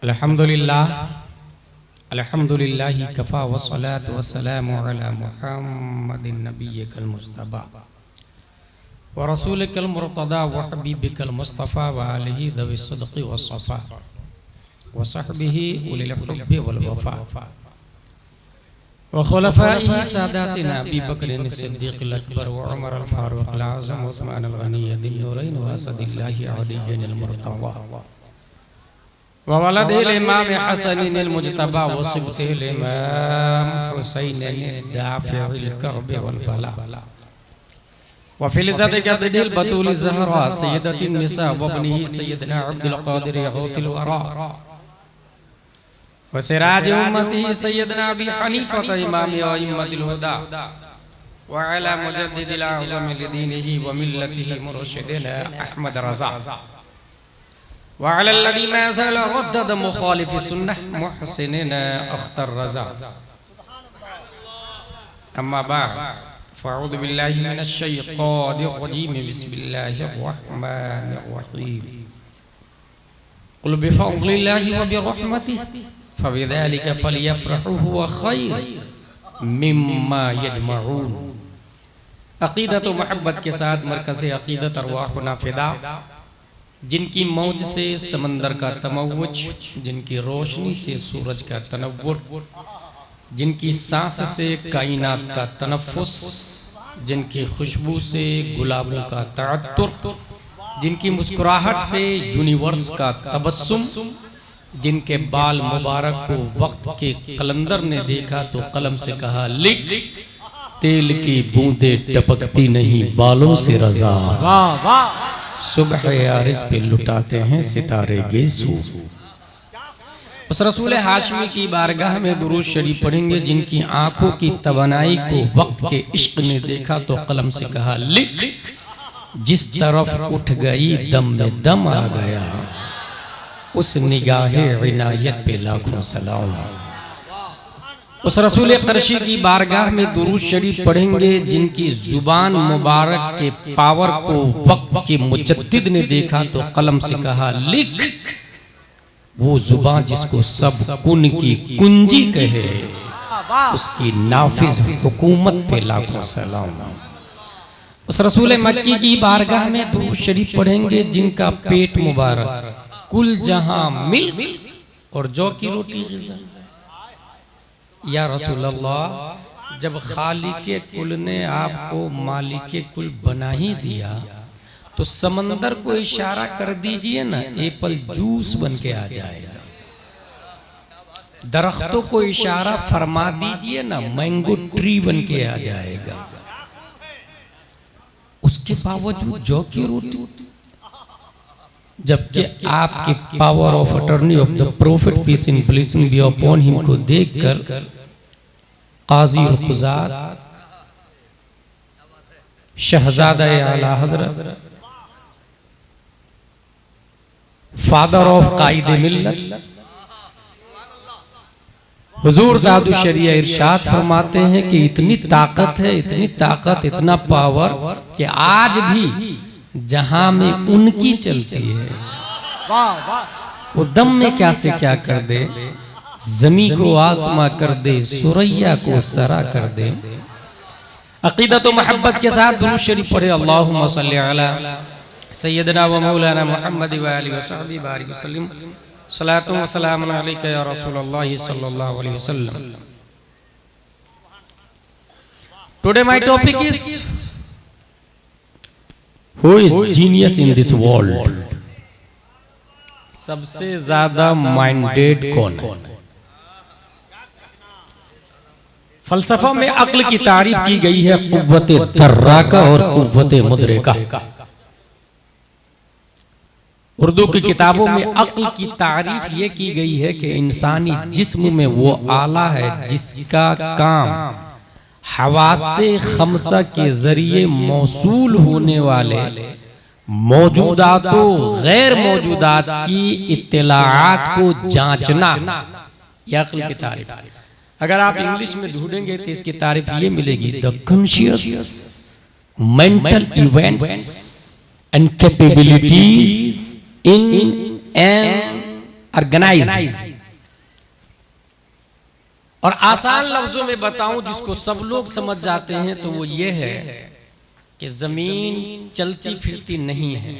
अल्हम्दुलिल्लाह कफ़ा वस्सलातु वस्सलामु अला मुहम्मदिन नबिय्यिकल मुस्तफ़ा व रसूलिकल मुर्तज़ा व हबीबिकल मुस्तफ़ा व आलिहि ज़विस सिद्क़ि वस्सफ़ा व सहबिहि उलिल हुब्बि वल वफ़ा व खुलफ़ाइहि सादातिना अबी बकर सिद्दीक़िल अकबर व उमर अल फारूक़ अल आज़म व उस्मान अल गनी दिन नूरैन व असदिल्लाहि अलिय्यिल मुर्तज़ा व वलदिल इमाम हसनिल मुज्तबा व सिब्तिल इमाम हुसैनिल दाफ़िइल कर्ब वल बला व फिलज़त जद्दिल बतूल ज़हरा सय्यदतिन निसा व इब्निही सय्यदना अब्दुल क़ादिर गौतिल वरा व सिराज उम्मती सय्यदना अबी हनीफ़ा इमाम अइम्मतिल हुदा व अला मुजद्दिदिल आज़म लिदीनिही व मिल्लतिही मुर्शिदिना अहमद रज़ा व अला अल्लज़ी मा ज़ाल रद्दद मुखालिफ़ सुन्नह मुहसिनिना अख्तर रज़ा अम्मा बाद फ़अऊज़ु बिल्लाहि मिनश शैतानिर रजीम बिस्मिल्लाहिर रहमानिर रहीम क़ुल बिफ़ज़लिल्लाहि व बिरहमतिहि फ़बिज़ालिका फ़लयफ़रहू हुवा ख़ैरुम मिम्मा यजमऊन। अक़ीदत व मोहब्बत के साथ मरकज़ अक़ीदत अरवाहुना फ़िदा, जिनकी मौज से समंदर का तमव्वुज, जिनकी रोशनी से सूरज का तनव्वुर, जिनकी सांस से कायनात का तनफ़्फ़ुस, जिनकी खुशबू से गुलाबों का तअत्तुर, जिनकी मुस्कुराहट से यूनिवर्स का तबस्सुम, जिनके बाल मुबारक को वक्त के कलंदर ने देखा तो कलम से कहा लिख, तेल की बूंदें टपकती नहीं बालों से रज़ा। वाह वाह। सुबह यारिस पे लुटाते हैं सितारे गेसू। उस रसूल हाशमी की बारगाह में दुरूद शरीफ पढ़ेंगे, जिनकी आंखों की तवानाई को वक्त के इश्क ने देखा तो कलम से कहा लिख, जिस तरफ उठ गई दम में दम आ गया, उस निगाहे इनायत पे लाखों सलाम। उस रसूल क़रशी की बारगाह में दुरूद शरीफ पढ़ेंगे, जिनकी जुबान मुबारक के पावर को वक्त के मुजद्दिद ने देखा तो कलम से कहा लिख, वो जुबान जिसको सब कुन की कुंजी कहे, उसकी नाफिज हुकूमत पे लाखों सलाम। उस रसूल मक्की की बारगाह में दुरूद शरीफ पढ़ेंगे, जिनका पेट मुबारक कुल जहां मिल्क और जौ की रोटी ग़िज़ा। या रसूल अल्लाह, जब खालिक़े कुल ने आपको मालिके कुल बना ही दिया तो समंदर को इशारा कर दीजिए ना, एप्पल जूस बन के आ जाएगा। दरख्तों को इशारा फरमा दीजिए ना, मैंगो ट्री बन के आ जाएगा। उसके बावजूद जौ की रोटी, जबकि आपके power of attorney of the prophet peace and blessing be upon him को देखकर काजी और क़ुज़ात, शहजादा आला हज़रत, फादर ऑफ कायदे मिल्लत हुजूर दादू शरिया इरशाद फरमाते हैं कि इतनी ताकत है, इतनी ताकत, इतना पावर कि आज भी जहां में उनकी चलती है, वो दम में क्या से क्या कर दे, जमी को आसमां कर दे, सुरैया को सरा कर दे। अक़ीदत व मोहब्बत के साथ दुरूद शरीफ पढ़े। अल्लाहुम्मा सल्लि अला सय्यदना व मौलाना मुहम्मद व आलिहि व सहबिहि बारिक वसल्लम। सलातु व सलामुन अलैका या रसूलल्लाह सल्लल्लाहु अलैहि वसल्लम। Today my topic is Who is genius in this world? सबसे ज्यादा माइंडेड कौन है? फलसफा में अक्ल की तारीफ की गई है कुव्वते दर्राका और कुव्वते मुदरिका। उर्दू की किताबों में अक्ल की तारीफ ये की गई है कि इंसानी जिस्म में वो आला है जिसका काम हवासे खमसा के जरिए मौसूल होने वाले मौजूदातो गैर मौजूदात की इत्तलाआत को जांचना, यह अक्ल की तारीफ। अगर आप इंग्लिश में ढूंढेंगे तो इसकी तारीफ ये मिलेगी, the conscious mental events and capabilities in an organise. और आसान लफ्जों में बताऊं जिसको सब लोग समझ जाते हैं तो वो ये है कि जमीन चलती फिरती नहीं है,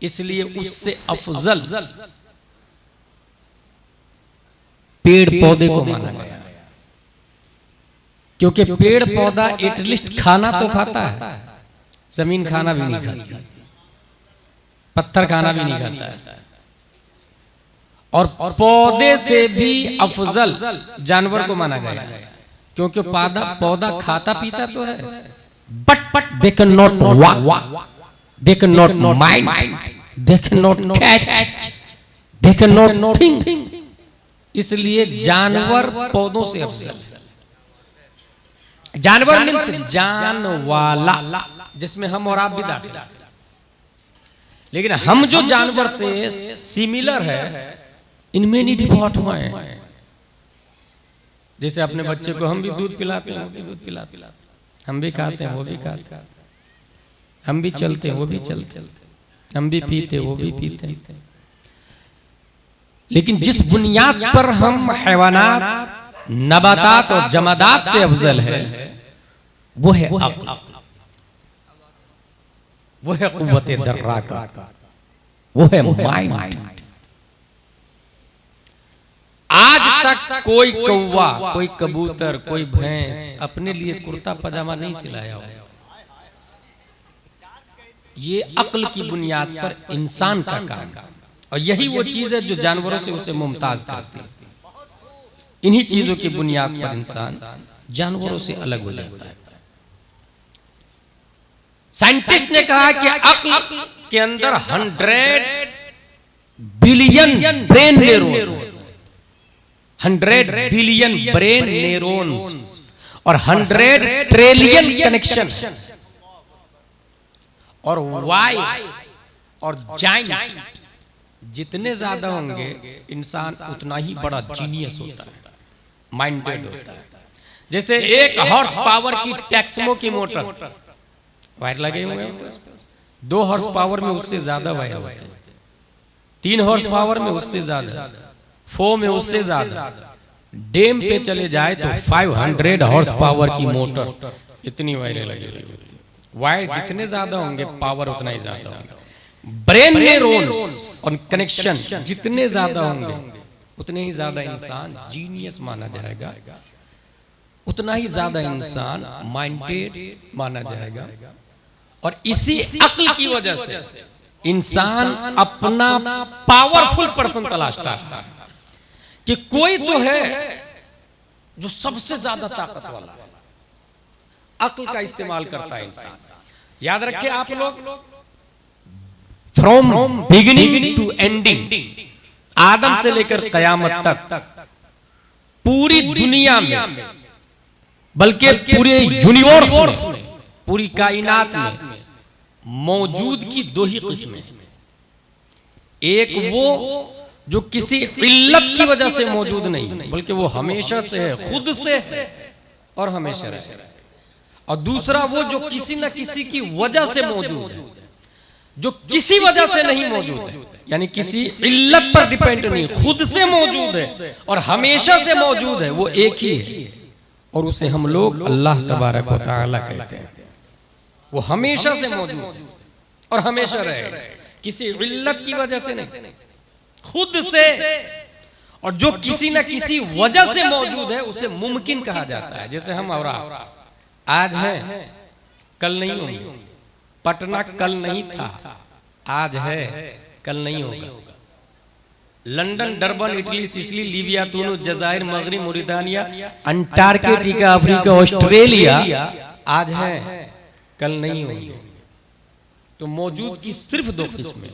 इसलिए उससे अफजल पेड़ पौधे को माना गया, क्योंकि पेड़ पौधा एटलीस्ट खाना तो खाता है, जमीन खाना भी नहीं खाती, पत्थर खाना भी नहीं खाता है। और पौधे से भी अफजल जानवर को माना गया, क्योंकि पौधा खाता पीता तो है, but they can not walk, they can not mind, they can not catch, they can not think, इसलिए जानवर पौधों से अफजल। जानवर मीन्स जान वाला, जिसमें हम और आप भी दाखिल। लेकिन हम जो जानवर से सिमिलर है इनमें नहीं डिफॉल्ट हुआ है। जैसे अपने बच्चे को हम भी दूध पिलाते हैं, वो भी दूध पिलाते, हम भी खाते हैं, वो भी खाते, हम भी चलते हैं, वो भी चलते, हम भी पीते, वो भी पीते। लेकिन जिस बुनियाद पर हम हैवानात, नबातात और जमादात से अफजल है वो है अक्ल, वो है कुव्वत दर्रा का, वो है माइंड। आज तक कोई कौवा, कोई कबूतर, कोई भैंस अपने लिए कुर्ता पजामा नहीं सिलाया हो। ये अक्ल की बुनियाद पर इंसान का काम, और यही वो चीज है जो जानवरों से उसे मुमताज करती है। इन्हीं चीजों की बुनियाद पर इंसान जानवरों से अलग हो जाता है। साइंटिस्ट ने कहा कि अक्ल के अंदर 100 billion brain neurons, 100 billion brain neurons और 100 ट्रिलियन कनेक्शन, और वाई और जाइंट जितने ज्यादा होंगे इंसान उतना ही बड़ा जीनियस होता है, माइंडेड होता है। जैसे 1 हॉर्स पावर की टैक्समो की मोटर, वायर लगे हुए हैं, 2 हॉर्स पावर में उससे ज्यादा वायर होते हैं, 3 हॉर्स पावर में उससे ज्यादा, 4 में उससे ज्यादा। डैम पे चले जाए तो 500 हॉर्स पावर की मोटर, इतनी वायरें लगी हुई होती है। वायर जितने ज्यादा होंगे पावर उतना ही ज्यादा होगा। ब्रेन न्यूरॉन्स और कनेक्शन जितने ज्यादा होंगे उतने ही ज्यादा इंसान जीनियस माना जाएगा, उतना ही ज्यादा इंसान माइंडेड माना जाएगा। और इसी अक्ल की वजह से इंसान अपना पावरफुल पर्सन तलाशता है कि कोई तो है जो सबसे ज्यादा ताकत वाला है। अक्ल का इस्तेमाल करता है इंसान। याद रखिए आप लोग, फ्रॉम बिगिनिंग टू एंडिंग, आदम से लेकर कयामत तक पूरी दुनिया में, बल्कि पूरे यूनिवर्स में, पूरी कायनात में मौजूद की 2 ही किस्में। एक वो जो किसी इल्लत की वजह से मौजूद नहीं, बल्कि वो हमेशा से है, खुद से है और हमेशा रहे। और दूसरा वो जो किसी न किसी की वजह से मौजूद है, जो किसी वजह से नहीं मौजूद है, यानी किसी इल्लत पर डिपेंड नहीं, खुद से मौजूद है और हमेशा से मौजूद है, वो एक ही है। और उसे हम लोग अल्लाह तबारक व तआला कहते हैं। वो हमेशा से मौजूद और हमेशा रहे, किसी इल्लत की वजह से नहीं, खुद से। और जो किसी न किसी वजह से मौजूद है उसे मुमकिन कहा जाता है। जैसे हम और आज हैं, कल नहीं होंगे। पटना कल नहीं था, आज है, कल नहीं होगा। London, Durban, Italy, Sicily, Libya, Tunis, जजायर, मगरिब, मोरितानिया, अंटार्कटिका, अफ्रीका, ऑस्ट्रेलिया आज है, कल नहीं होंगे। तो मौजूद की सिर्फ 2 किस्में,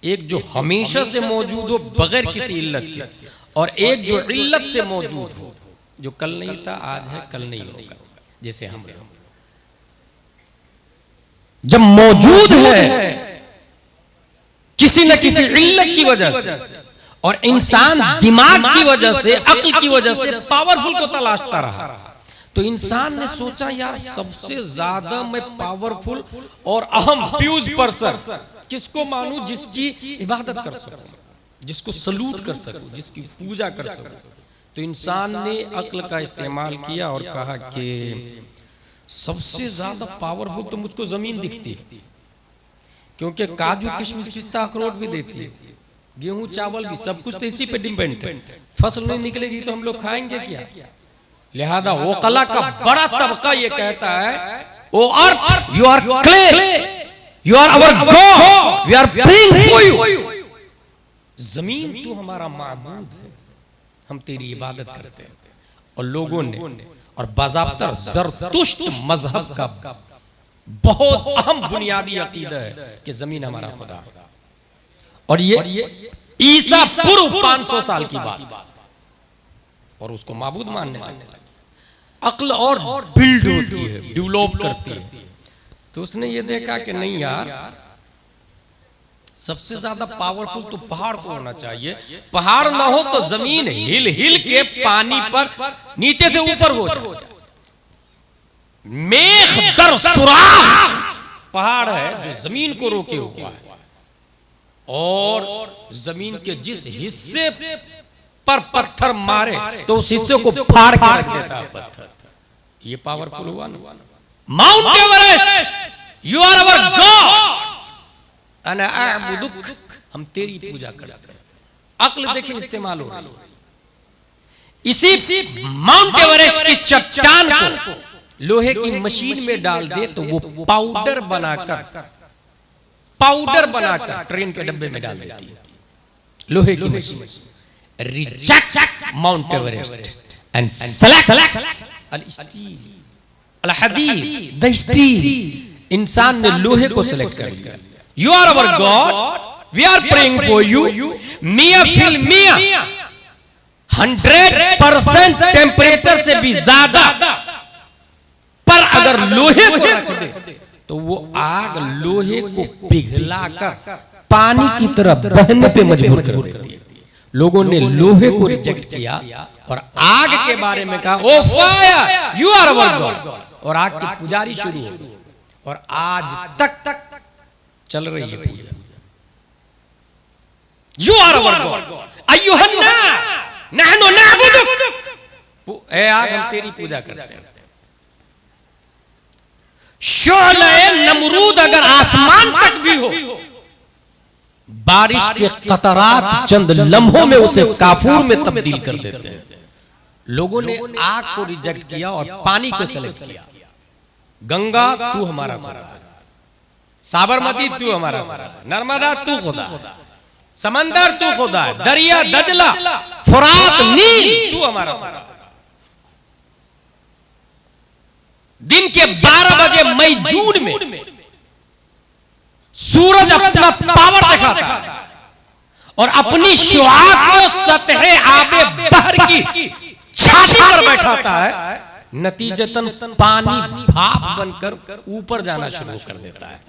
एक जो हमेशा से मौजूद हो बगैर किसी इल्लत के, और एक जो इल्लत से मौजूद हो, जो कल नहीं था, आज है, कल नहीं होगा। जैसे हम जब मौजूद है किसी न किसी इल्लत की वजह से, और इंसान दिमाग की वजह से, अक्ल की वजह से पावरफुल को तलाशता रहा, तो इंसान ने सोचा यार सबसे ज्यादा मैं पावरफुल और अहम प्यूज पर्सन किसको मानूं जिसकी इबादत कर सकूं। जिसको सलूट कर सकूं, जिसकी पूजा कर सकूं। तो इंसान ने अक्ल का इस्तेमाल किया और कहा कि सबसे ज्यादा पावरफुल तो मुझको जमीन दिखती है, क्योंकि काजू किशमिश पिस्ता अखरोट भी देती है, गेहूं चावल भी, सब कुछ तो इसी पे डिपेंड है। फसल नहीं निकलेगी तो हम लोग खाएंगे क्या? लिहाजा वो कला का बड़ा तबका ये कहता है, O earth you are clay, you are our god, we are praying for you. जमीन तू हमारा माबूद है, हम तेरी इबादत करते हैं। और लोगों ने, और बाज़ाब्ता ज़रतुश्त मजहब का बहुत अहम बुनियादी अकीदा है कि जमीन हमारा खुदा। और ये ईसा पूर्व 500 साल की बात, और उसको माबूद मानने लगे। अक्ल और बिल्ड होती है, डेवलप करती है। तो उसने ये देखा कि नहीं यार, सबसे ज्यादा पावरफुल तो पहाड़ को होना चाहिए। पहाड़ ना हो तो जमीन हिल हिल के पानी पर नीचे से ऊपर हो जाए। मेघ दर सुराख पहाड़ है जो जमीन को रोके हुआ है, और जमीन के जिस हिस्से पर पत्थर मारे तो उस हिस्से को फाड़ के रख देता है पत्थर। ये पावरफुल हुआ ना। Mount Everest, you are our God, अना अअबुदुक, हम तेरी पूजा करते हैं। अक्ल देखें इस्तेमाल हो रही है। इसी माउंट एवरेस्ट की चट्टान को लोहे की मशीन में डाल दे तो वो पाउडर बनाकर ट्रेन के डब्बे में डाल देती है। लोहे की machine. Reject Mount Everest and select अल स्टील, अल हदीद, द स्टील। इंसान ने लोहे को सिलेक्ट कर लिया। You are our God, we are praying for you. मियां फिल मियां 100% टेम्परेचर से भी ज्यादा पर अगर लोहे को रख दे तो वो आग लोहे को पिघलाकर पानी की तरह बहने पे मजबूर कर देती है। लोगों ने लोहे को रिजेक्ट किया और आग के बारे में कहा, O fire you are our god, और आग की पुजारी शुरू हो गई। और आज तक चल रही है पूजा। यू आर अवर गॉड अय्युहन्ना नहनु नअबुदुक, ए आग हम तेरी पूजा करते हैं। शोले नमरूद अगर आसमान तक भी हो, बारिश के कतरात चंद लम्हों में उसे काफूर में तब्दील कर देते हैं। लोगों ने आग को रिजेक्ट किया और पानी को सेलेक्ट किया। गंगा तू हमारा खुदा, साबरमती तू हमारा खुदा, नर्मदा तू खुदा, समंदर तू खुदा, दरिया दजला फुरात नील तू हमारा खुदा। दिन के 12 बजे मई जून में सूरज अपना पावर दिखाता है और अपनी शुआ को सतह आबे बहर की छाती पर बैठाता है। नतीजतन पानी भाप बनकर ऊपर जाना शुरू कर देता है।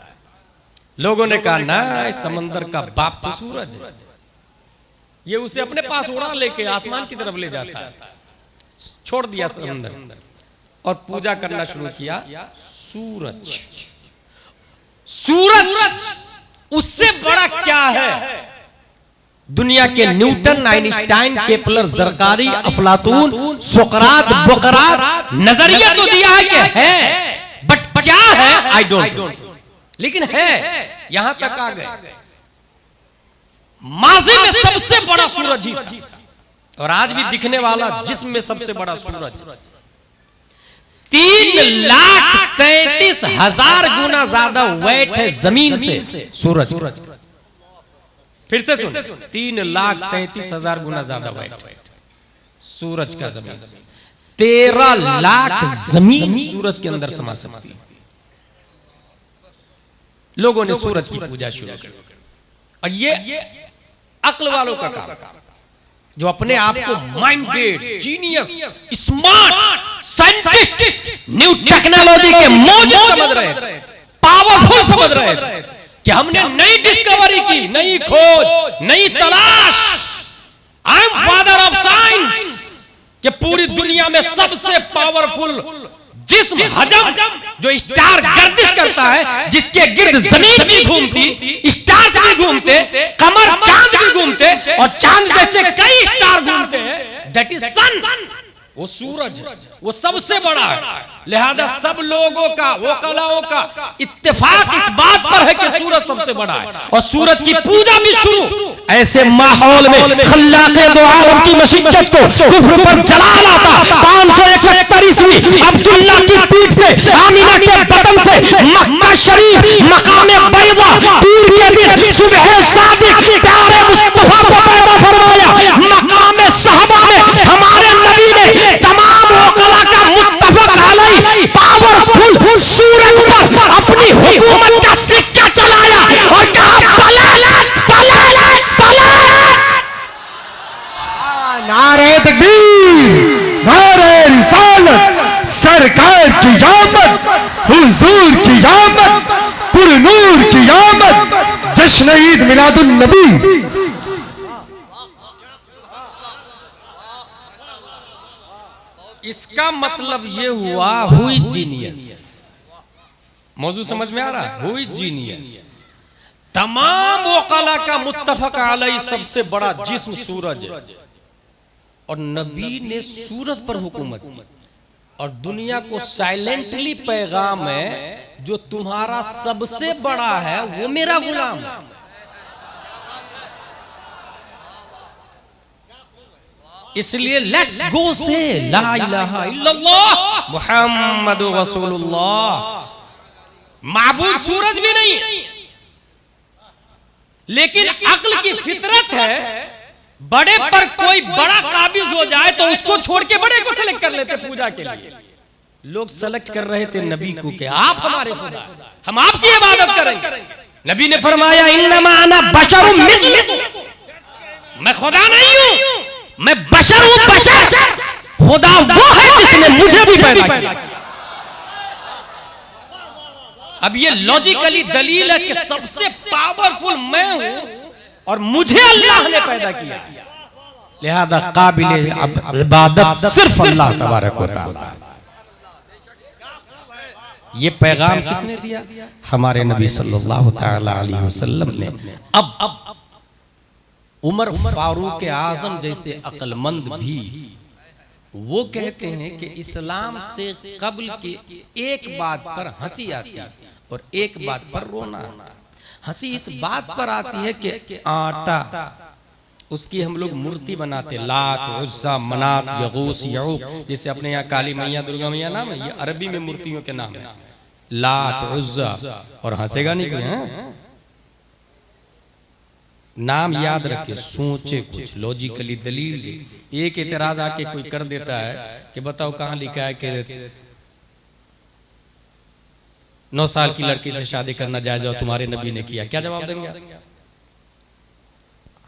लोगों ने कहा ना, समंदर का बाप तो सूरज है, ये उसे अपने पास उड़ा लेके आसमान की तरफ ले जाता है। छोड़ दिया समंदर और पूजा करना शुरू किया सूरज। सूरज उससे बड़ा क्या है? दुनिया के न्यूटन, आइंस्टाइन, केपलर, जरकारी, अफलातून, सुकरात, बुकरात नजरिया तो दिया है कि है, बट क्या है आई डोंट नो, लेकिन है। यहां तक आ गए माज़ी में सबसे बड़ा सूरज ही था और आज भी दिखने वाला जिस्म में सबसे बड़ा सूरज 3,33,000 गुना ज्यादा वेट है जमीन से सूरज। फिर से सुन, 3,33,000 गुना ज्यादा वेट सूरज का जमीन। 13 लाख जमीन सूरज के अंदर समा सकती है। लोगों ने सूरज की पूजा शुरू की और ये अक्ल वालों का काम, जो अपने आप को minded, genius, smart, scientist, new technology के मौजूद समझ रहे, पावरफुल समझ रहे कि हमने नई डिस्कवरी की, नई खोज, नई तलाश। I am father of science, कि पूरी दुनिया में सबसे पावरफुल जिस्म हजम जो स्टार गर्दिश करता है, जिसके गिर्द जमीन भी घूमती, स्टार से भी घूमते, कमर चांद भी घूमते, और चांद जैसे कई स्टार घूमते हैं, दैट इज सन। वो सूरज वो सबसे बड़ा है। लिहाजा सब लोगों का, वो कलाओं का इत्तेफाक इस बात पर है कि सूरज सबसे बड़ा है, और सूरज की पूजा भी शुरू। ऐसे माहौल में खल्लाक़े दो आलम की मशीकत को कुफ्र पर जलाल आता। 571वीं अब्दुल्ला की पीठ से, आमिना के बदन से, मक्का शरीफ मकाम बैदा पीर के दिन सुबह सादिक प्यारे मुस्तफा को पैदा फरमाया। मकाम सहबा में हमारे नबी ने तमाम वकला का मुत्तफक अलैह पावरफुल सूरज पर अपनी हुकूमत का सिक्का चलाया और कहा नारे तकबीर, नारे रिसालत, सरकार की आमद, हुजूर की आमद, पुरनूर की आमद, जश्न ईद मिलादुन नबी। इसका मतलब ये हुआ हुई जीनियस। मौजूद समझ में आ रहा? हुई जीनियस। तमाम वकला का मुत्तफक अलैह सबसे बड़ा जिस्म सूरज है, और नबी ने सूरज पर हुकूमत की, और दुनिया को साइलेंटली पैगाम है जो तुम्हारा सबसे बड़ा है वो मेरा गुलाम है। इसलिए लेट्स गो से ला इलाहा इल्लल्लाह मुहम्मदुर रसूलुल्लाह। माबूद सूरज भी नहीं, लेकिन अक्ल की फितरत है, बड़े पर कोई बड़ा काबिज हो जाए तो उसको छोड़ के बड़े को सेलेक्ट कर लेते पूजा के लिए। लोग सेलेक्ट कर रहे थे नबी को कि आप हमारे खुदा, हम आपकी इबादत करेंगे। नबी ने फरमाया इन्नमा अना बशरुम मिस्लुकुम, मैं खुदा नहीं हूं, मैं बशर हूं। बशर खुदा वो है जिसने मुझे भी पैदा किया। अब ये लॉजिकली दलील है कि सबसे पावरफुल मैं हूं और मुझे अल्लाह ने पैदा किया, लिहाजा काबिल इबादत सिर्फ अल्लाह तबारक व तआला। ये पैगाम किसने दिया? हमारे नबी सल्लल्लाहु तआला अलैहि वसल्लम ने। अब उमर फारूक आजम जैसे अक्लमंद भी वो कहते हैं कि इस्लाम से कब्ल के एक बात पर हंसी आती है और एक बात पर रोना आता है। हंसी इस बात पर आती है कि आटा, उसकी हम लोग मूर्ति बनाते, लात, उज़्ज़ा, मनात, यगूस, यऊक, जैसे अपने यहाँ काली मैया, दुर्गा मैया नाम है, ये अरबी में मूर्तियों के नाम है, लात, उज़्ज़ा। और हंसेगा नहीं कोई, हैं? नाम याद रखे, सोचे कुछ, लॉजिकली दलील दे। एक एतराज आके कोई कर देता है कि बताओ कहाँ लिखा है कि 9 साल की लड़की से शादी करना जायज है और तुम्हारे नबी ने किया? क्या जवाब देंगे?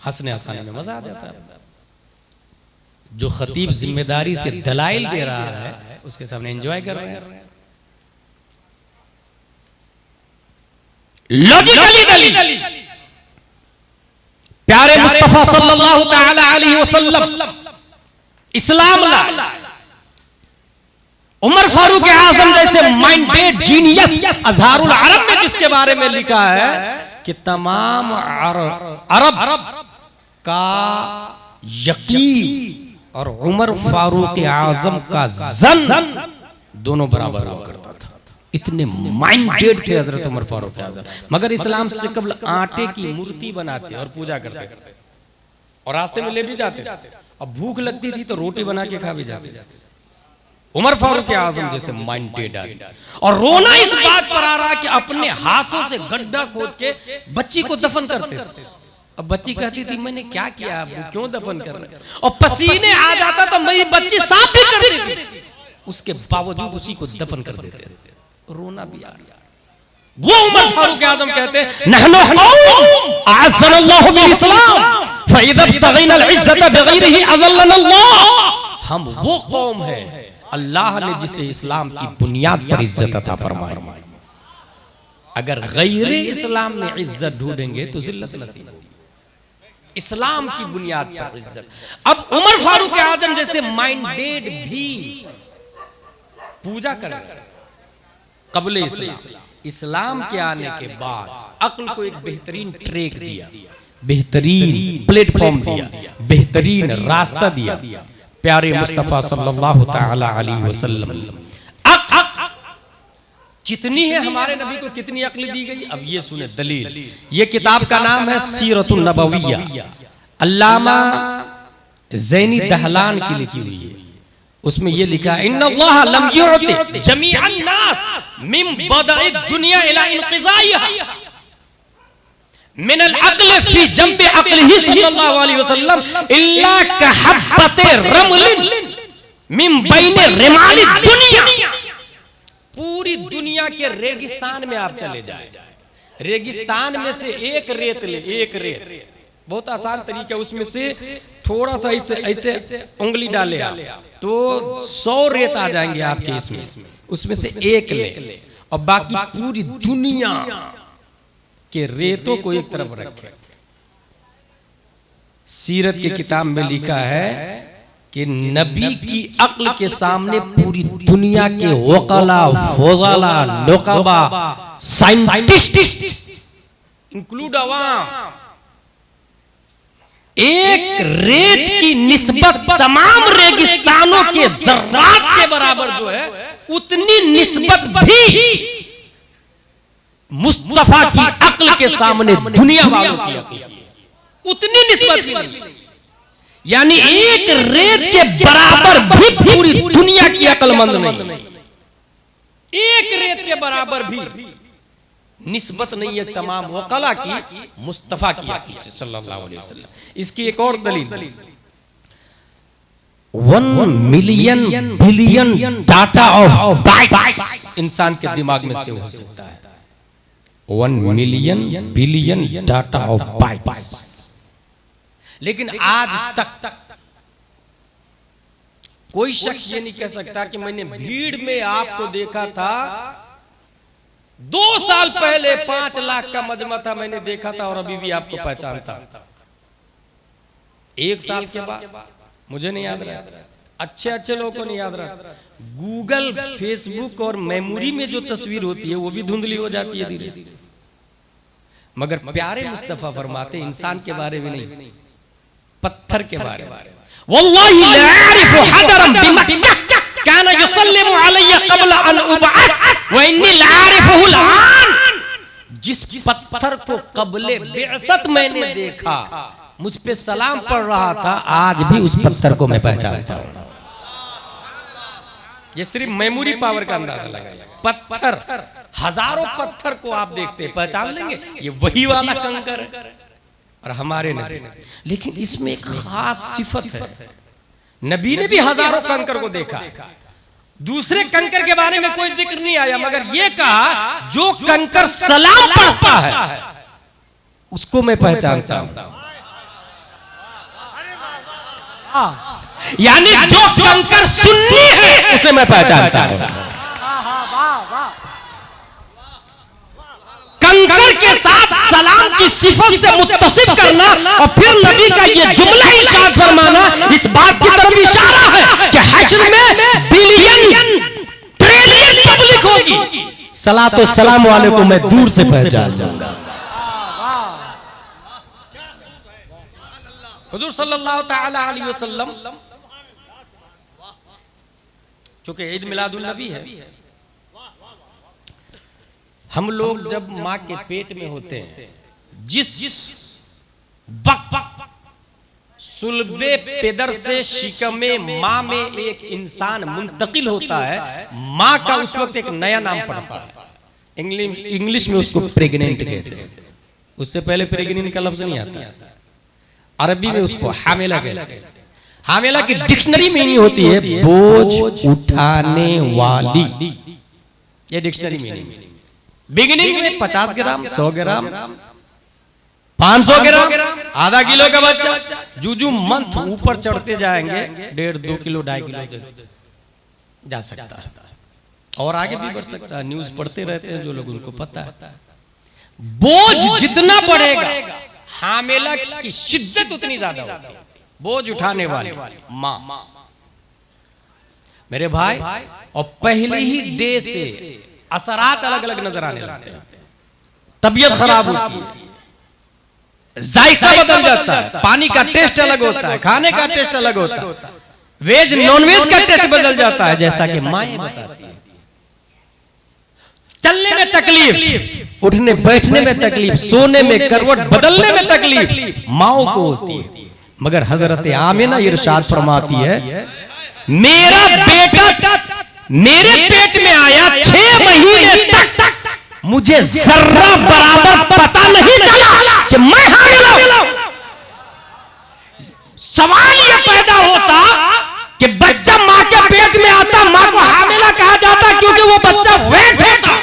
हंसने हंसाने में मजा आ जाता है। जो खतीब जिम्मेदारी से दलाइल दे रहा है उसके सामने एंजॉय कर रहे हैं। लॉजिकली दलील प्यारे मुस्तफा सल्लल्लाहु तआला अलैहि वसल्लम इस्लाम ला। उमर फारूक आजम जैसे माइंडेड जीनियस अज़हारुल अरब में जिसके बारे में लिखा है कि तमाम अरब का यकीन और उमर फारूक आजम का जन दोनों बराबर हुआ करता था। इतने माइंडेड थे हजरत उमर फारूक आजम। मगर इस्लाम से कबल आटे की मूर्ति बनाते और पूजा करते और रास्ते में ले भी जाते। अब भूख लगती थी तो रोटी बना के खा भी जाते। उमर फारूक आजम जैसे माइंडेड आदमी। और रोना इस बात पर आ रहा कि अपने हाथों से गड्ढा खोद के बच्ची को दफन करते थे। अब बच्ची कहती थी मैंने क्या किया, अब क्यों दफन कर रहे? और पसीने आ जाता तो मेरी बच्ची साफ भी कर देती थी, उसके बावजूद उसी को दफन कर देते थे। रोना भी आ रहा। वो उमर फारूक आजम कहते हैं नहनु कौम अअज़्ज़नल्लाहु बिल इस्लाम फइज़ा तग़ैना अल इज़्ज़त बिग़ैरिही अज़ल्लना अल्लाह। हम वो कौम है अल्लाह ने जिसे इस्लाम की बुनियाद पर इज्जत अता फरमाई। अगर गैर इस्लाम में इज्जत ढूंढेंगे तो जिल्लत नसीब। इस्लाम की बुनियाद पर इज्जत। अब उमर फारूक आजम जैसे माइंडेड भी पूजा करें कबले इस्लाम। इस्लाम के आने के बाद अक्ल को एक बेहतरीन ट्रैक दिया, बेहतरीन प्लेटफॉर्म दिया, बेहतरीन रास्ता दिया प्यारे मुस्तफा सल्लल्लाहु तआला अलैहि वसल्लम। कितनी है हमारे नबी को, कितनी अक्ल दी गई, अब ये सुने दलील। ये किताब का नाम है सीरतुन नबविय्या, अल्लामा ज़ैनी दहलान की लिखी हुई है। उसमें ये लिखा है इन्नल्लाह लम युअति जमीअन नास मिन बदइ दुनिया इला इनक़िज़ाइहा मिन अल अक़ल फी जंब अक़लिही सल्लल्लाहु अलैहि वसल्लम इल्ला कहब्बते रमलिन मिन बैन रिमालि दुनिया। पूरी दुनिया के रेगिस्तान में आप चले जाए, रेगिस्तान में से एक रेत ले, एक रेत, बहुत आसान तरीका, उसमें से थोड़ा सा ऐसे ऐसे उंगली डाले आप तो 100 रेत आ जाएंगे आपके इसमें, उसमें से एक ले और बाकी पूरी दुनिया के रेतों को एक तरफ रखे। सीरत की किताब में लिखा है कि नबी की अक्ल के सामने पूरी दुनिया के वकला, फौजाला, नुकबा, साइंटिस्ट इंक्लूड अवाम एक रेत की निस्बत तमाम रेगिस्तानों के जर्रात के बराबर जो है, उतनी निस्बत भी मुस्तफा की अक्ल के सामने दुनिया वालों की अक्ल, उतनी निस्बत भी नहीं। यानी एक रेत के बराबर भी पूरी दुनिया की अक्लमंद नहीं, एक रेत के बराबर भी निस्बत नहीं है तमाम वकला की मुस्तफा की अक्ल से सल्लल्लाहु अलैहि वसल्लम। इसकी एक और दलील, 1 million billion data of bytes इंसान के दिमाग में से हो सकता है, 1 million billion data of bytes. लेकिन आज तक कोई शख्स ये नहीं कह सकता कि मैंने भीड़ में आपको देखा था 2 साल पहले 5 लाख का मजमा था, मैंने देखा था और अभी भी आपको पहचानता। 1 साल के बाद मुझे नहीं याद रहा, अच्छे अच्छे लोगों को नहीं याद रहा। गूगल, फेसबुक और मेमोरी में जो तस्वीर होती है वो भी धुंधली हो जाती है धीरे से। मगर प्यारे मुस्तफा फरमाते इंसान के बारे में नहीं, पत्थर के बारे में। वल्लाहि ला अरिफु हजरन बिमक्का काना युसल्लिमु अलैया क़ब्ल अन उबअस व इन्नी ला अरिफुहु अलआन। जिस पत्थर को क़ब्ले बिअसत मैंने देखा, मुझ पे सलाम पढ़ रहा था, आज भी उस पत्थर को मैं पहचानता हूं। ये सिर्फ मेमोरी पावर का अंदाजा लगाइए। पत्थर, हजारों पत्थर को आप देखते हैं, पहचान लेंगे ये वही वाला कंकर है और हमारे नबी। लेकिन इसमें एक खास सिफत है, नबी ने भी हजारों कंकर को देखा, दूसरे कंकर के बारे में कोई जिक्र नहीं आया, मगर ये कहा जो कंकर सलाम पढ़ता है उसको मैं पहचानता हूं। यानी जो कंकर सुन्नी है उसे मैं पहचानता हूं। कंकर के साथ सलाम की सिफत से मुत्तसिफ करना और फिर नबी का ये जुमला इरशाद फरमाना इस बात की तरफ इशारा है कि हश्र में बिलियन ट्रिलियन पब्लिक होगी, सलात और सलाम वाले को मैं दूर से पहचान जाऊंगा। हुजूर सल्लल्लाहु तआला अलैहि वसल्लम, चूंकि ईद मिलादुन नबी है, हम लोग जब माँ के पेट में होते हैं, जिस वक्त सुल्बे पेदर से शिकमे माँ में एक इंसान मुंतकिल होता है, माँ का उस वक्त एक नया नाम पड़ता है। इंग्लिश में उसको प्रेग्नेंट कहते हैं, उससे पहले प्रेग्नेंट का लफ्ज नहीं आता। अरबी में उसको हामिला कहते हैं। हामिला की डिक्शनरी मीनिंग होती है बोझ उठाने वाली, ये डिक्शनरी मीनिंग। बिगिनिंग में 50 ग्राम, 100 ग्राम, 500 ग्राम, आधा किलो का बच्चा, जूजू मंथ ऊपर चढ़ते जाएंगे 1.5-2 किलो 2.5 किलो जा सकता है और आगे भी बढ़ सकता है। न्यूज पढ़ते रहते हैं जो लोग, उनको पता है बोझ जितना बढ़ेगा हामिला की शिद्दत उतनी ज्यादा होगी। बोझ उठाने वाली माँ, मेरे भाई, और पहले ही डे से असरात अलग अलग नजर आने लगते हैं। तबीयत खराब होती है, जायका बदल जाता है, पानी का टेस्ट अलग होता है, खाने का टेस्ट अलग होता है, वेज नॉन वेज का टेस्ट बदल जाता है, जैसा कि माएं बताती है। चलने में तकलीफ, उठने बैठने में तकलीफ, सोने में करवट बदलने में तकलीफ माओ को होती है। मगर हजरत आमिना इरशाद फरमाती है, मेरा बेटा मेरे पेट में आया 6 महीने तक मुझे जर्रा बराबर पता नहीं चला कि मैं हामिला हूं। सवाल यह पैदा होता कि बच्चा मां के पेट में आता, मां को हामिला कहा जाता क्योंकि वो बच्चा वेट होता,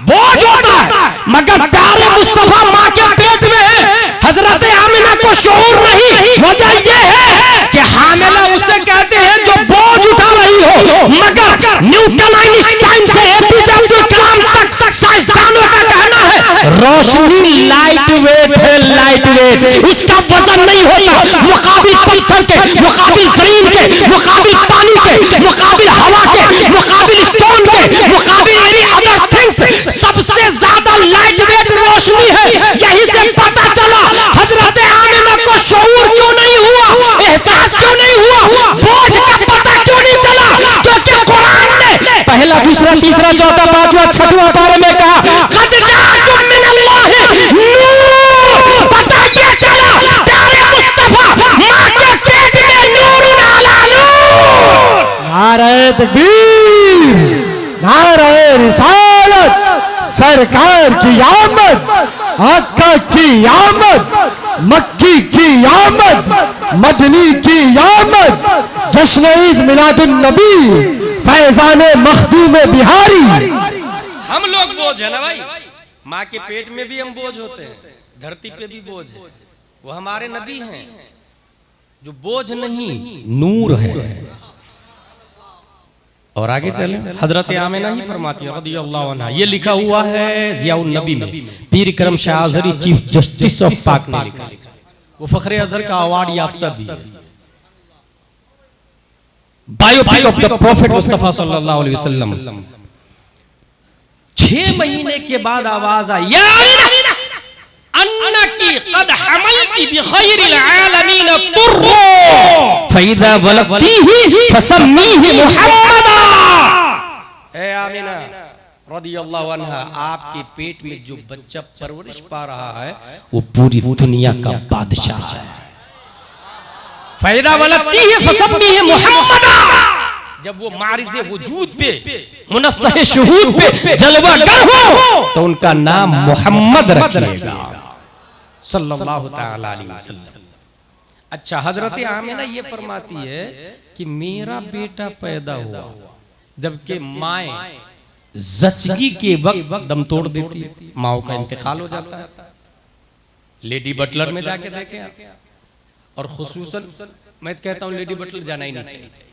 बोझ होता है। मगर प्यारे मुस्तफा मां के पेट में है, हजरत आमिना को शऊर नहीं। वजह यह है कि हामिला उसे कहते हैं जो बोझ उठा रही हो। मगर न्यूटन आइंस्टाइन से एपीजे अब्दुल कलाम तक साइंसदानों का कहना है रोशनी लाइट वेट है, लाइट वेट, उसका वजन नहीं होता। मुकाबिल पत्थर के, मुकाबिल जमीन के, मुकाबिल पानी के, मुकाबिल हवा के, मुकाबिल स्टोन के, मुकाबिल एनी अदर थिंग्स सबसे ज्यादा लाइट वेट रोशनी है। यही से पता चला हजरत आमिना को शऊर क्यों नहीं हुआ, एहसास क्यों नहीं हुआ, बोझ का पता क्यों नहीं चला, क्योंकि कुरान ने पहला, दूसरा, तीसरा, चौथा, पांचवा, छठवां पारे में कहा कद जाअकुम मिनल्लाहि नूर। पता ये चला प्यारे मुस्तफा मां के पेट में नूरुन अला नूर। नारे तकबीर, नारे रिसालत, सरकार की आमद, आका की आमद, मक्की की आमद, मदनी की आमद, जश्न ईद मिलादुन नबी, फैजान मखदूम बिहारी। हम लोग बोझ है ना भाई, माँ के पेट में भी हम बोझ होते हैं, धरती पे भी बोझ है। वो हमारे नबी हैं जो बोझ नहीं नूर है। और आगे चले, हजरत आमिना ही फरमाती है रदियल्लाहु अन्हा, ये लिखा हुआ है ज़ियाउन नबी में, पीर करम Shah Azhari chief justice of पाक ने लिखा। वो फखरे अज़हर का अवार्ड याफ्ता भी है। Biopic of the prophet Mustafa सल्लल्लाहु अलैहि वसल्लम। 6 महीने के बाद आवाज आई, या आमिना अन्नकी कद हमलती बिखैरिल आलमीन तुर्रो फइज़ा वलदतीही फसम्मीही मुहम्मदा। ए आमिना रदियल्लाहु अन्हा, आपके पेट में जो बच्चा परवरिश पा रहा है वो पूरी दुनिया का बादशाह है। फइज़ा वलदतीही फसम्मीही मुहम्मदा। जब वो मारिज़े वजूद पे, मुनस्सह शुहूद पे जलवागर हो तो उनका नाम मोहम्मद रखिएगा सल्लल्लाहु ताला अलैहि वसल्लम। अच्छा, हजरत आमिना ये फरमाती है कि मेरा बेटा पैदा हुआ जबकि माएं जचगी के वक्त दम तोड़ देती है, माओ का इंतकाल हो जाता है। लेडी बटलर में जाके देखें आप, और खुसूसन मैं कहता हूं लेडी बटलर जाना ही नहीं चाहिए।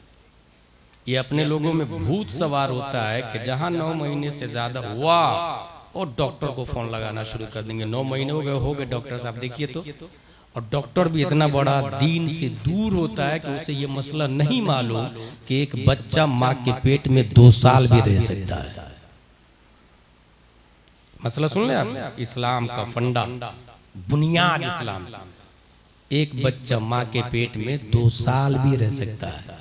ये अपने लोगों में भूत सवार होता है कि जहां 9 महीने से ज्यादा हुआ और डॉक्टर को फोन लगाना शुरू कर देंगे। 9 महीने हो गए डॉक्टर साहब देखिए तो। और डॉक्टर भी इतना बड़ा दीन से दूर होता है कि उसे ये मसला नहीं मालूम कि एक बच्चा माँ के पेट में 2 साल भी रह सकता है। मसला सुन ले आप, इस्लाम का फंडा, बुनियाद इस्लाम, एक बच्चा माँ के पेट में 2 साल भी रह सकता है।